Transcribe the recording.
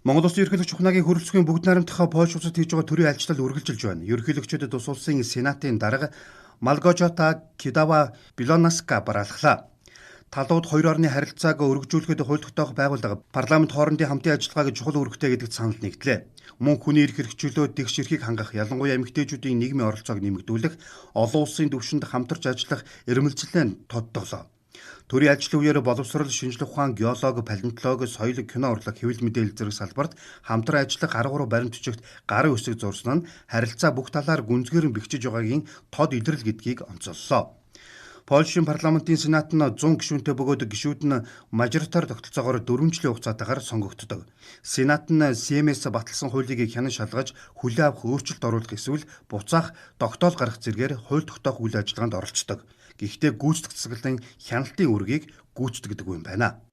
Монгол Улсын ерөнхийлөгч Ухнагийн хөрөлцөхийн бүгд найрамдах Польш улсад хийж байгаа төрийн айлчлал үргэлжилж байна. Ерөнхийлөгчөдөд ус улсын Сенатын дарга Малгожота Кидава Билонаска бараалхлаа. Талууд хоёр орны харилцааг өргөжүүлэхэд хууль тогтоох байгууллага парламент хоорондын хамтын ажиллагааг чухал үүрэгтэй гэдэгт санал нэгдлээ. Мөн хүний эрх хэрэгжүүлөө тэгш эрхийг хангах, ялангуяа эмэгтэйчүүдийн нийгмийн оролцоог нэмэгдүүлэх, олон улсын түвшинд хамтарч ажиллах эрмэлзлээ тодтоглоо. Төрийн ажлын үеэр боловсрол, шинжлэх ухаан, геолог, палеонтологи, соёл, кино урлаг, хэвлэл мэдээлэл зэрэг салбарт хамтран ажиллах 13 баримт бичигт гарын үсэг зурсан нь харилцаа бүх талаар гүнзгийрэн бэхжиж байгаагийн тод илрэл гэдгийг онцоллоо. Польшийн парламентын сенат нь 100 гишүүнтэй бөгөөд гишүүд нь мажоритар тогтолцоогоор 4 жилийн хугацаатаагаар сонгогддог. Сенат нь СМ-с баталсан хуулийг хянан шалгаж хүлээн авах өөрчлөлт оруулах эсвэл буцаах, тогтоол гаргах зэргээр хууль тогтоох үйл ажиллагаанд оролцдог. Гэхдээ гүйцэтгэх засаглалын хяналтын үүргийг гүйцэтгэдэг юм байна.